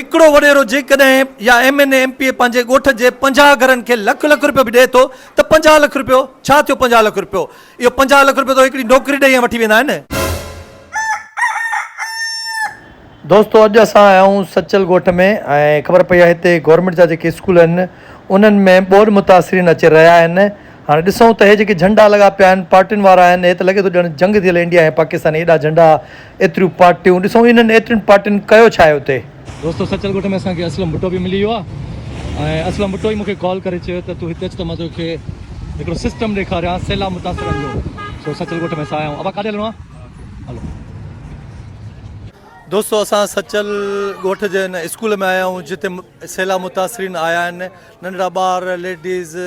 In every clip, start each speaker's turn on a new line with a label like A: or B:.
A: हिकिड़ो वॾेरो जेकॾहिं या MNA MPA पंहिंजे ॻोठ जे 50 घरनि खे लख लख रुपयो बि ॾिए थो त 50 लख रुपयो छा थियो? 50 लख रुपयो, इहो 50 लख रुपयो त हिकिड़ी नौकिरी ॾेई वठी वेंदा आहिनि। दोस्तों अॼु असां आया आहियूं सचल ॻोठ में ऐं ख़बर पई आहे हिते गवर्नमेंट जा जेके स्कूल आहिनि उन्हनि में ॿोॾि मुतासिरीन अची रहिया आहिनि। हाणे ॾिसूं त हे जेके झंडा लॻा पिया आहिनि पार्टियुनि वारा आहिनि, हे त लॻे थो ॼण जंग थियल इंडिया ऐं पाकिस्तान, एॾा झंडा एतिरियूं पार्टियूं, ॾिसूं इन्हनि एतिरियुनि पार्टियुनि कयो छा आहे हुते। दोस्तों सचल ॻोठ में असांखे असलम भुट्टो बि मिली वियो आहे ऐं असलम भुट्टो ई मूंखे कॉल करे चयो त तूं हिते अच त मां तोखे हिकिड़ो सिस्टम ॾेखारियां सैलाब मुतासिरनि जो। सो सचल ॻोठ में असां आया आहियूं। अब काॾे हलणो आहे? हलो दोस्तों असां सचल ॻोठ जे हिन स्कूल में आया आहियूं जिते सैलाब मुतासिरीन आया आहिनि, नंढड़ा ॿार लेडीज़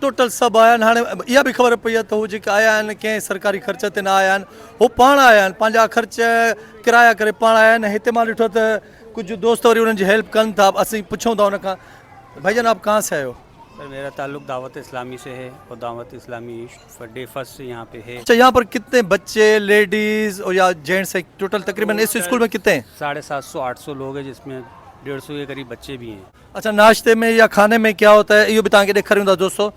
A: टोटल सभु आया आहिनि। हाणे इहा बि ख़बर पई आहे त हू जेके आया आहिनि कंहिं सरकारी ख़र्च ते न आया आहिनि, हू पाण आया आहिनि, पंहिंजा ख़र्च किराया करे पाण आया आहिनि। हिते मां ॾिठो त कुछ दोस्त वरी उन्हनि जी हेल्प कनि था। असीं पुछूं था उनखां, भाईजान आप कहाँ से आए हो?
B: सर मेरा ताल्लुक दावत इस्लामी से है और दावत इस्लामी डे फर्स्ट से यहाँ पे है।
A: अच्छा, यहाँ पर कितने बच्चे लेडीज और या जेंट्स है टोटल? तकरीबन इस स्कूल में कितने हैं?
B: 750-800 लोग हैं जिसमें 150 के करीब बच्चे भी हैं।
A: अच्छा, नाश्ते में या खाने में क्या होता है ये भी तव्हांखे ॾेखारियूं था दोस्तों।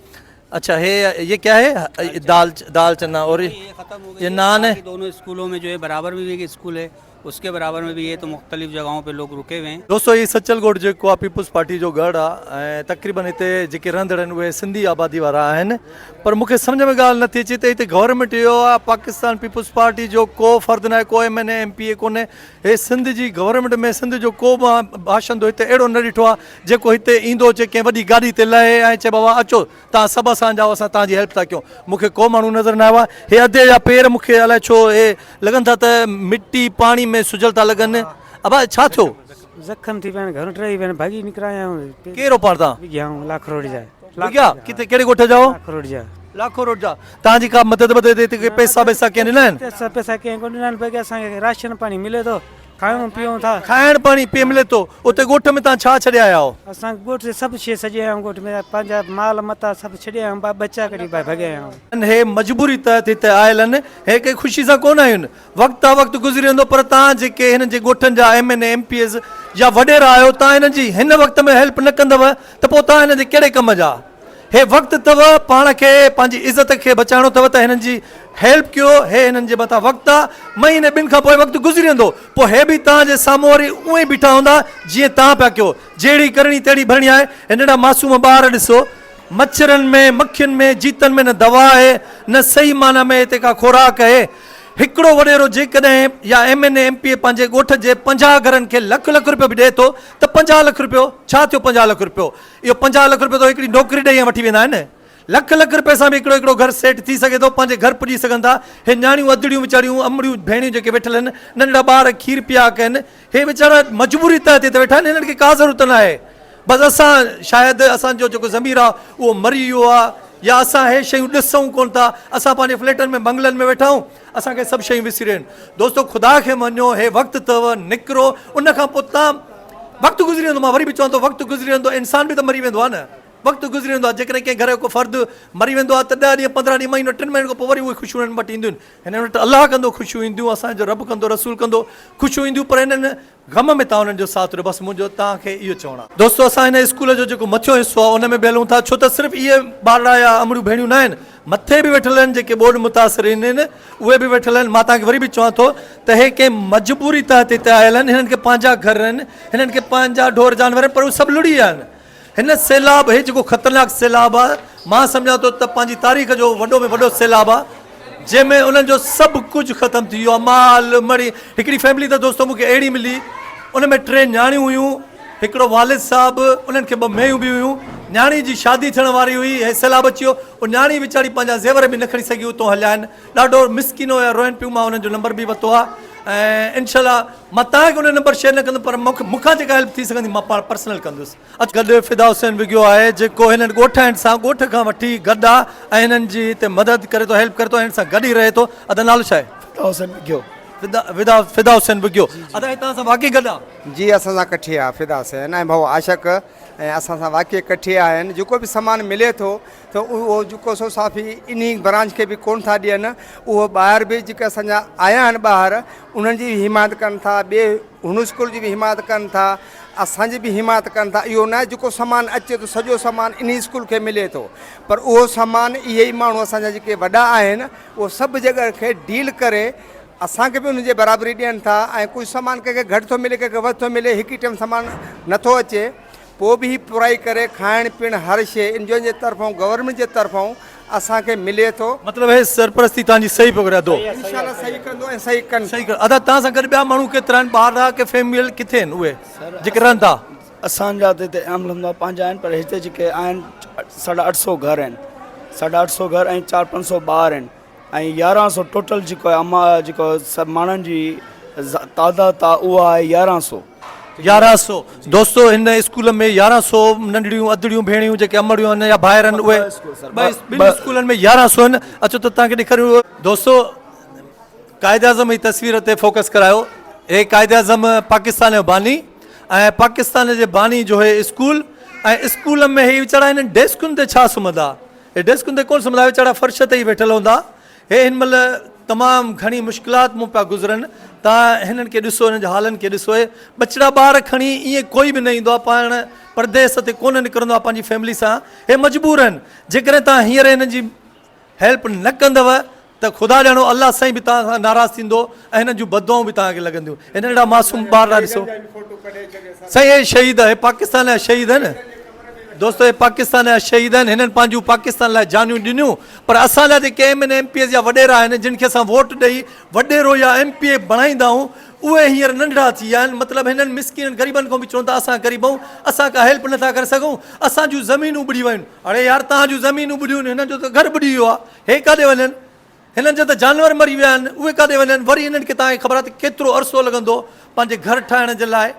A: अच्छा है, ये क्या है? दाल चना और ये नान है।
B: दोनों स्कूलों में जो है बराबर में भी एक स्कूल है, उसके बराबर में भी ये तो मुख्तलिफ जगहों पे लोग रुके हुए हैं।
A: दोस्तों ये सचल ॻोठ जेको आहे पीपुल्स पार्टी जो गढ़ आहे ऐं तक़रीबन हिते जेके रहंदड़ आहिनि उहे सिंधी आबादी वारा आहिनि। पर मूंखे सम्झ में ॻाल्हि नथी अचे त हिते गवर्नमेंट इहो आहे पाकिस्तान पीपुल्स पार्टी जो को फ़र्दु न आहे, को MNA MPA कोन्हे। हे सिंध जी गवर्नमेंट में सिंध जो को बि भाषंदो हिते अहिड़ो न ॾिठो आहे जेको हिते ईंदो अचे कंहिं वॾी गाॾी ते लहे ऐं चए बाबा अचो तव्हां सभु असां जाओ, असां तव्हांजी हेल्प था कयूं। मूंखे को माण्हू नज़र न आयो आहे। हे अधे जा पेर मूंखे अलाए छो हे लॻनि था त मिटी पाणी में सुजल था लॻनि। अब छा थियो?
C: जख्म थी पिया घर टई पिया भागी निकिराया आहियूं।
A: कहिड़ो पाण तव्हां?
C: विज्ञा लाख रोड जा।
A: किथे कहिड़े ॻोठ जाओ?
C: लाख रोड जा।
A: लाखो रोड जा। तव्हांजी का मदद पैसा कंहिं ॾिना आहिनि?
C: पैसा कंहिं कोन ॾिना आहिनि, बाक़ी असांखे राशन पाणी मिले थो, खायूं पीऊं था।
A: खाइण पाणी पी मिले थो। उते ॻोठ में तव्हां छा छॾे आया हो?
C: असां ॻोठ ते सभु शइ सॼे आया आहियूं। ॻोठ में पंहिंजा माल मता सभु छॾे आया आहियूं, बच्चा कढी भॻे आया आहियूं।
A: हे मजबूरी तहत हिते आयल आहिनि, हे कंहिं ख़ुशी सां कोन आहिनि। वक़्तु वक़्तु गुज़री वेंदो, पर तव्हां जेके हिन जे ॻोठनि जा MNA MPAs या वॾेरा आहियो, तव्हां हिन जी हिन वक़्त में हेल्प न कंदव त पोइ तव्हां हिन जे कहिड़े कम जा? हे वक़्तु अथव पाण खे पंहिंजी इज़त खे बचाइणो अथव त हिननि जी हेल्प कयो। हे हिननि जे मथां वक़्तु आहे, महीने ॿिनि खां पोइ वक़्तु गुज़री वेंदो, पोइ हे बि तव्हांजे साम्हूं वरी उअं ई बीठा हूंदा जीअं तव्हां पिया कयो। जहिड़ी करणी तहिड़ी भरणी आहे। हे नंढा मासूम ॿार ॾिसो, मच्छरनि में मक्खियुनि में जीतनि में न दवा आहे, न सही माना में हिते का खुराक आहे। हिकिड़ो वॾेरो जेकॾहिं या MNA MPA पंहिंजे ॻोठ जे 50 घरनि खे लख लख रुपयो बि ॾिए थो त 50 लख रुपयो छा थियो? 50 लख रुपयो, इहो 50 लख रुपयो त हिकिड़ी नौकिरी ॾेई वठी वेंदा आहिनि। लख लख रुपए सां बि हिकिड़ो हिकिड़ो घर सेट थी सघे थो, पंहिंजे घर पुॼी सघनि था। हे न्याणियूं अदड़ियूं वीचारियूं अमड़ियूं भेणियूं जेके वेठल आहिनि, नंढड़ा ॿार खीर पिया कनि, हे वीचारा मजबूरी तहत हिते वेठा आहिनि, हिननि खे का ज़रूरत न आहे। बसि असां शायदि असांजो जेको ज़मीर आहे उहो मरी वियो आहे, या असां हे शयूं ॾिसूं कोन था। असां पंहिंजे फ्लैटनि में बंगलनि में वेठा आहियूं, असांखे सभु शयूं विसरी आहिनि। दोस्तो ख़ुदा खे मञो, हे वक़्तु अथव, निकिरो। उन खां पोइ तव्हां वक़्तु गुज़री वेंदो, मां वरी बि चवां थो वक़्तु गुज़री वेंदो, इंसान बि त मरी वेंदो आहे न, वक़्तु गुज़री वेंदो आहे। जेकॾहिं कंहिं घर जो को फ़र्दु मरी वेंदो आहे त 10 ॾींहं 15 ॾींहं महीनो 3 महीननि खां पोइ वरी उहे ख़ुशियूं हिननि वटि ईंदियूं आहिनि। हिन वटि अलाह कंदो ख़ुशियूं ईंदियूं, असांजो रब कंदो, रसूल कंदो, ख़ुशियूं ईंदियूं, पर हिननि ग़म में तव्हां हुननि जो साथ ॾियो। बसि मुंहिंजो तव्हांखे इहो चवणो आहे। दोस्तो असां हिन स्कूल जो जेको मथियो हिसो आहे उन में बि हलूं था, छो त सिर्फ़ु इहे ॿारड़ा या अमड़ियूं भेणियूं न आहिनि, मथे बि वेठल आहिनि जेके ॿोॾि मुतासिरीन आहिनि, उहे बि वेठल आहिनि। मां तव्हांखे वरी बि चवां थो त हे कंहिं मजबूरी तहत हिते आयल आहिनि। हिननि खे पंहिंजा घर आहिनि, हिननि खे पंहिंजा ढोर जानवर आहिनि, पर उहे सभु लुड़ी विया आहिनि। हिन सैलाब, हे जेको ख़तरनाक सैलाब आहे, मां सम्झां थो त पंहिंजी तारीख़ जो वॾो में वॾो सैलाब आहे, जंहिंमें उन्हनि जो सभु कुझु ख़तमु थी वियो आहे। माल मड़ी। हिकिड़ी फैमिली त दोस्तो मूंखे अहिड़ी मिली, उन में 3 न्याणियूं हुयूं, हिकिड़ो वालिद साहिबु, उन्हनि खे 2 मेयूं बि हुयूं। न्याणी जी शादी थियण वारी हुई, हे सैलाब अची वियो, उहो न्याणी वीचारी पंहिंजा ज़ेवर बि न खणी सघी उतां हलिया आहिनि। ॾाढो मिसकिनो या रोइनि पियूं। मां उन्हनि जो नंबर बि वरितो आहे ऐं इनशाला मां तव्हांखे उन नंबर शेयर न कंदुमि, पर मूंखां जेका हेल्प थी सघंदी मां पाण पर्सनल कंदुसि। गॾु फिदा हुसैन विगियो आहे जेको हिननि ॻोठ सां ॻोठ खां वठी गॾु आहे ऐं हिननि जी हिते मदद करे थो, हेल्प करे थो, हिन सां गॾु ई रहे थो। अदा नालो छा आहे?
D: फिदा हुसैन विगियो।
A: फिदा हुसैन विगियो। अदा तव्हां सां वाक़ई गॾु आहे?
D: जी असां सां कठे आहे फिदा हुसैन ऐं भाउ आशक, ऐं असां सां वाक़ई कठे आहिनि। जेको बि सामान मिले थो त उहो जेको सो साफ़ी इन ब्रांच खे बि कोन था ॾियनि, उहो ॿाहिरि बि जेके असांजा आया आहिनि ॿार, उन्हनि जी बि हिमायत कनि था, ॿिए हुन स्कूल जी बि हिमायत कनि था असांजी बि हिमायत कनि था। इहो न आहे जेको सामान अचे थो सॼो सामान इन स्कूल खे मिले थो, पर उहो सामान इहे ई माण्हू असांजा जेके वॾा आहिनि उहो सभु जॻह खे डील करे असांखे बि उनजी बराबरी ॾियनि था। ऐं कुझु सामान कंहिंखे घटि थो मिले, कंहिंखे वधि थो मिले, हिकु ई टाइम सामान नथो अचे, पोइ बि पुराई करे खाइण पीअण हर शइ इन जे तरफ़ां गवर्नमेंट जे तरफ़ां असांखे मिले थो।
A: मतिलबु हे सरपरस्ती तव्हांजी सही पकड़िया थो।
D: इंशाल्लाह सही कंदो ऐं सही कनि।
A: सही कर अदा तव्हां सां गॾु ॿिया माण्हू केतिरा आहिनि ॿार आहे की फैमिली किथे आहिनि उहे जेके रहनि था?
E: असांजा त हिते अहमदल्ला पंहिंजा आहिनि, पर हिते जेके आहिनि 850 घर आहिनि, 850 घर ऐं 400-500 ॿार आहिनि ऐं 1100 टोटल जेको आहे अमा जेको सभु माण्हुनि जी तादाद आहे उहा आहे 1100।
A: 1100 दोस्तो हिन स्कूल में 1100 नंढड़ियूं अदड़ियूं भेणियूं जेके अमड़ियूं आहिनि या ॿाहिरि आहिनि उहे ॿिनि स्कूलनि में 1100 आहिनि। अचो त तव्हांखे ॾेखारियूं। दोस्तो कायदे आज़म जी तस्वीर ते फोकस करायो। हे कायदे आज़म पाकिस्तान जो बानी ऐं पाकिस्तान जे बानी जो हे स्कूल ऐं स्कूल में हे वीचारा हिन डेस्कुनि ते छा सुम्हंदा? हे डेस्कुनि ते कोन सुम्हंदा, वीचारा फर्श ते ई वेठल हूंदा। हे हिन महिल तमामु घणी मुश्किलात मूं पिया गुज़रनि। तव्हां हिननि खे ॾिसो, हिननि जे हालनि खे ॾिसो। हे बचड़ा ॿार खणी ईअं कोई बि न ईंदो आहे, पाण परदेस ते कोन निकिरंदो आहे पंहिंजी फैमिली सां। हे मजबूर आहिनि। जेकॾहिं तव्हां हींअर हिननि जी हेल्प न कंदव त ख़ुदा ॼाणो अलाह साईं बि तव्हां खां नाराज़ थींदो ऐं हिननि जूं बदुआऊं बि तव्हांखे लॻंदियूं। हिन अहिड़ा मासूम ॿार ॾिसो साईं, हे शहीद हे पाकिस्तान जा शहीद आहिनि। दोस्तो हे पाकिस्तान जा शहीद आहिनि। हिननि पंहिंजूं पाकिस्तान लाइ जानियूं ॾिनियूं, पर असां लाइ जेके MPS जा वॾेरा आहिनि जिन खे असां वोट ॾेई वॾेरो या MPA बणाईंदा आहियूं उहे हींअर नंढड़ा थी विया आहिनि। मतिलबु हिननि मिसकिन ग़रीबनि खां बि चवनि था असां ग़रीब आहियूं, असां का हेल्प नथा करे सघूं, असांजूं ज़मीनूं ॿुॾी वियूं। अड़े यार तव्हांजूं ज़मीनूं ॿुॾियूं आहिनि, हिननि जो त घर ॿुॾी वियो आहे। हे काॾे वञनि? हिननि जा त जानवर मरी विया आहिनि, उहे काॾे वञनि? वरी हिननि खे तव्हांखे ख़बर आहे त केतिरो अरसो लॻंदो पंहिंजे घर ठाहिण जे लाइ।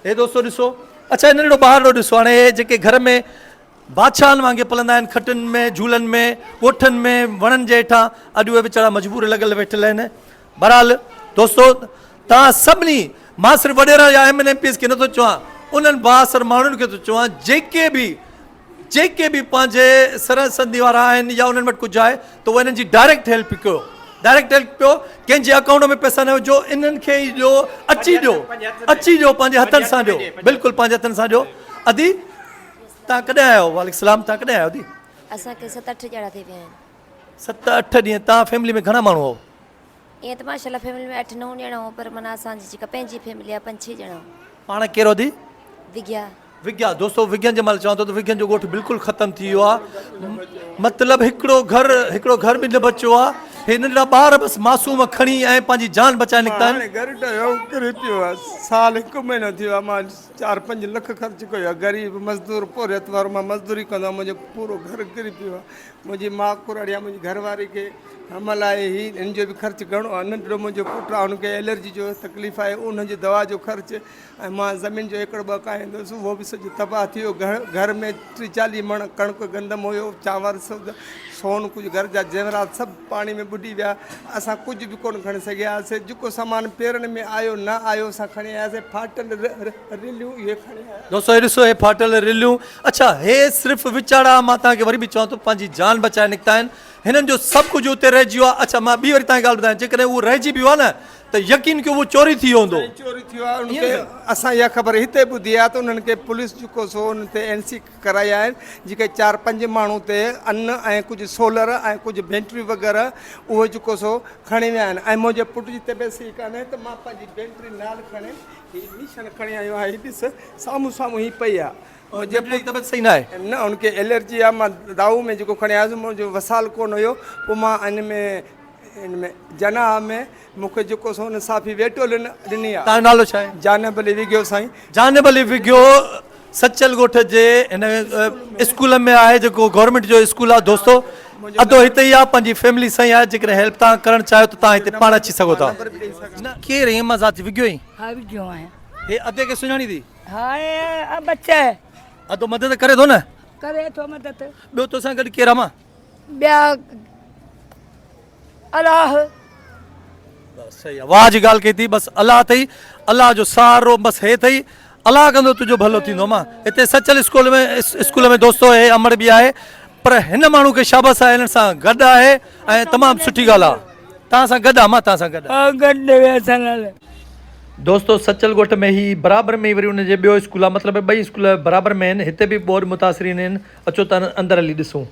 A: हे दोस्तो ॾिसो। अच्छा हिन अहिड़ो ॿाहिरि ॾिसो। हाणे हे जेके घर में बादशाहनि वांगुरु पलंदा आहिनि, खटुनि में, झूलनि में, ॻोठनि में, वणनि जे हेठां, अॼु उहे वीचारा मजबूर लॻल वेठल आहिनि। बहरहाल दोस्तो तव्हां सभिनी, मां सिर्फ़ु वॾेरा या MPS खे नथो चवां, उन्हनि बासर माण्हुनि खे थो चवां जेके बि पंहिंजे सरहदी वारा आहिनि या उन्हनि वटि कुझु आहे त उहो हिननि जी डायरेक्ट हेल्प कयो। डायरेक्ट हेल्प कयो, कंहिंजे अकाउंट में पैसा न विझो, इन्हनि खे ई ॾियो, अची ॾियो पंहिंजे हथनि सां ॾियो, बिल्कुलु पंहिंजे हथनि सां ॾियो। अदी तव्हां कॾहिं आया आहियो? वालेकुम सलाम। तव्हां कॾहिं आया आहियो?
F: असांखे 7-8 ॼणा थी विया आहिनि।
A: 7-8 ॾींहं। तव्हां फैमिली में घणा माण्हू हो?
F: ईअं त माशाल्लाह फैमिली में 8-9 ॼणा हो, पर माना असांजी जेका पंहिंजी फैमिली आहे 5-6 ॼणा।
A: पाण कहिड़ो दी? विज्ञा। दोस्तो विज्ञान जे महिल चवां थो त विज्ञान जो ॻोठ बिल्कुलु ख़तमु थी वियो आहे। मतिलबु हिकिड़ो घर बि न बचियो आहे। हे नंढड़ा ॿार बसि मासूम खणी ऐं पंहिंजी जान बचाए निकिता आहिनि।
D: घर किरी पियो आहे, साल 1 महीनो थियो आहे। मां 4-5 लख ख़र्च कयो आहे। ग़रीब मज़दूर, पोइ रेत वारो मां मज़दूरी कंदो आहियां। मुंहिंजो पूरो घर किरी पियो आहे। मुंहिंजी माउ कुराड़ी आहे, मुंहिंजी घरवारी खे हमल आहे, हिन जो बि ख़र्चु घणो आहे। नंढड़ो मुंहिंजो पुटु आहे, हुनखे एलर्जी जो तकलीफ़ आहे, उनजी दवा जो ख़र्चु। ऐं मां ज़मीन जो 1-2 काईंदुसि, उहो बि सॼो तबाह थी वियो। घर में 30-40 मण कणिक गंदम हुयो, चांवर सभु, सोन, कुझु घर जा ज़ेवरात सभु पाणी में ॿुॾी विया। असां कुझु बि कोन खणी सघियासीं। जेको सामान पेरनि में आयो न आयो असां खणी आयासीं। फाटल रिलियूं इहे खणी आया।
A: दोस्तो हे ॾिसो, हे फाटल रिलियूं। अच्छा हे सिर्फ़ु वीचारा, मां तव्हांखे वरी बि चवां थो, पंहिंजी जान बचाए निकिता आहिनि। हिननि जो सभु कुझु उते रहिजी वियो आहे। अच्छा मां ॿी वरी तव्हांखे ॻाल्हि ॿुधायां, जेकॾहिं उहो रहिजी बि वियो आहे न त यकीन कयो उहो चोरी थी वियो हूंदो।
D: चोरी थी वियो आहे। उनखे असां इहा ख़बर हिते ॿुधी आहे त उन्हनि खे पुलिस जेको सो उन ते NC कराई आहिनि, जेके 4-5 माण्हू ते अन्न ऐं कुझु सोलर ऐं कुझु बैटरियूं वग़ैरह उहो जेको सो खणी विया आहिनि। ऐं मुंहिंजे पुट जी तबियत सही कान्हे त मां पंहिंजी बैटरी नाल खणे हीअ निशान खणी आयो आहियां। हीअ ॾिस साम्हूं ही पई आहे। मुंहिंजे
A: तबियत सही न आहे
D: न, उनखे एलर्जी आहे। मां दाऊ में जेको खणी आयुसि, मुंहिंजो वसाल कोन हुयो, पोइ मां इनमें जनाह में मूंखे जेको सो इंसाफ़ी वेटो ॾिनी आहे।
A: तव्हांजो नालो छा आहे?
D: जानब अली विग्यो साईं।
A: जानब अली विग्यो सचल ॻोठ जे हिन स्कूल में आहे, जेको गवर्नमेंट जो स्कूल आहे। दोस्तो अधो हिते ई आहे, पंहिंजी फैमिली सां ई आहे। जेकॾहिं हेल्प तव्हां करणु चाहियो त तव्हां हिते पाण अची सघो था। केरु इहे मां ज़ाती विग्यो ई?
G: हाँ भी क्यों है?
A: हे अधे खे सुञाणी थी?
G: हाँ ये अब बच्चा है,
A: अधो मदद करे थो न?
G: करे तो मदद।
A: ॿियो तोसां गॾु केरु आहे? मां
G: ब्याह अल्लाह।
A: सही आहे, वाह जी ॻाल्हि कई थी। बसि अलाह अथई, अलाह जो सहारो बसि हे अथई। अलाह कंदो तुंहिंजो भलो थींदो। मां हिते सचल स्कूल में दोस्तो हे अमर बि आहे, पर हिन माण्हू खे शाबाश आहे, हिन सां गॾु आहे ऐं तमामु सुठी ॻाल्हि आहे। तव्हां सां गॾु आहे? मां तव्हां सां गॾु दोस्तों सचल ॻोठ में ही बराबर में ही वरी उनजे ॿियो स्कूल आहे, मतिलबु ॿई स्कूल बराबर में आहिनि। हिते बि बोर मुतासिरीन आहिनि। अचो त अंदरि हली ॾिसूं।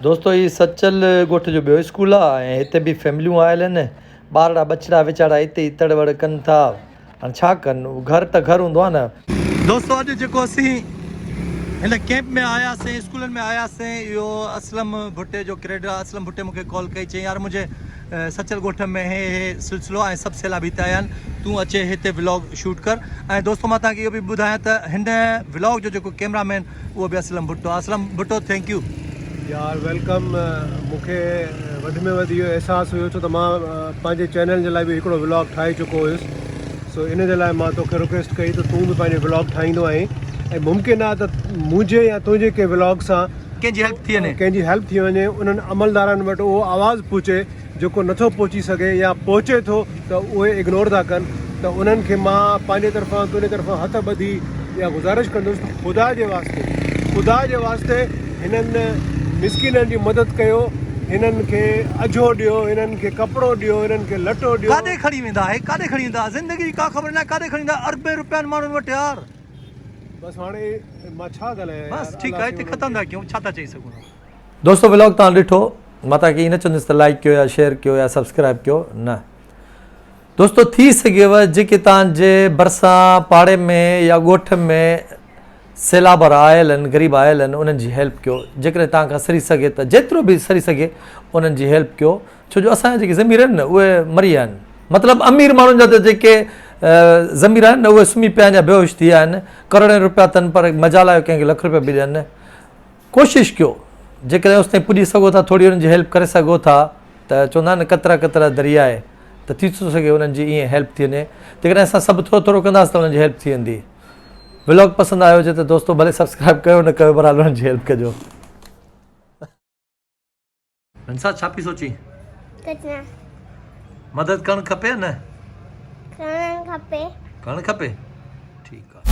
A: दोस्तों ही सचल ॻोठ जो ॿियो स्कूल आहे ऐं हिते बि फैमिलियूं आयल आहिनि। ॿारड़ा बचड़ा वीचारा हिते ई तड़वड़ कनि था। हाणे छा कनि, घर त घर हूंदो आहे न। दोस्तों अॼु जेको असीं हिन कैंप में आयासीं, स्कूलनि में आयासीं, इहो असलम भुट्टे जो क्रेडिट आहे। असलम भुट्टे मूंखे कॉल कई, चई यार मुंहिंजे सचल ॻोठ में हे सिलसिलो ऐं सभु सैलाबी हिते आया आहिनि, तूं अचे हिते व्लॉग शूट कर। ऐं दोस्तों मां तव्हांखे इहो बि ॿुधायां त हिन व्लॉग जो जेको कैमरामैन उहो बि असलम भुट्टो आहे। असलम भुट्टो थैंक यू
H: यार, वेलकम। मूंखे वधि में वधि इहो अहसासु हुयो छो त मां पंहिंजे चैनल जे लाइ बि हिकिड़ो व्लॉग ठाहे चुको हुयुसि। सो इन जे लाइ मां तोखे रिक्वेस्ट कई त तूं बि पंहिंजो व्लॉग ठाहींदो आहीं ऐं मुमकिन आहे त मुंहिंजे या तुंहिंजे कंहिं व्लॉग सां
A: कंहिंजी
H: हेल्प थी वञे, उन्हनि अमलदारनि वटि उहो आवाज़ु पहुचे जेको नथो पहुची सघे या पहुचे थो त उहे इग्नोर था कनि। त उन्हनि खे मां पंहिंजे तरफ़ां तुंहिंजे तरफ़ां हथ ॿधी या गुज़ारिश कंदुसि त ख़ुदा जे वास्ते हिननि मिसकिननि जी मदद कयो, हिननि खे अझो ॾियो, हिननि खे कपिड़ो ॾियो, हिननि खे लटो ॾियो।
A: काॾे खणी वेंदा आहे, काॾे खणी वेंदा, ज़िंदगी जी का ख़बर न आहे काॾे खणी वेंदा। अरबे रुपयनि माण्हुनि वटि यार।
H: बसि हाणे मां छा ॻाल्हायां,
A: बसि ठीकु आहे, हिते ख़तमु था कयूं, छा था चई सघूं। दोस्तों व्लॉग तव्हां ॾिठो, मां तव्हांखे ईअं न चवंदुसि त लाइक कयो या शेयर कयो या सब्सक्राइब कयो, न। दोस्तों थी सघेव जेके तव्हांजे भरिसां पाड़े में या ॻोठ में सैलाबर आयल आहिनि, ग़रीब आयल आहिनि, उन्हनि जी हेल्प कयो। जेकॾहिं तव्हां खां सरी सघे त जेतिरो बि सरी सघे उन्हनि जी हेल्प कयो। छो जो असांजा जेके ज़मीर आहिनि न उहे मरी विया आहिनि। मतिलबु अमीर माण्हुनि जा त जेके ज़मीर आहिनि न उहे सुम्ही पिया आहिनि या बेहोश थी विया आहिनि। करोड़नि रुपया अथनि पर मजाल आयो कंहिंखे लख रुपया बि ॾियनि। कोशिशि कयो, जेकॾहिं उस ताईं पुॼी सघो था, थोरी उन्हनि जी हेल्प करे सघो था, त चवंदा आहिनि कतरा कतरा दरिया आहे, त थी थो सघे उन्हनि जी ईअं हेल्प थी वञे। जेकॾहिं असां सभु थोरो थोरो कंदासीं त उन्हनि जी हेल्प थी वेंदी। व्लॉग पसंदि आयो हुजे त दोस्तों भले सब्सक्राइब कयो, न कयो, बरहाल उन्हनि जी हेल्प कजो। छा पई सोची? मदद करणु खपे न? करणु खपे। ठीकु आहे।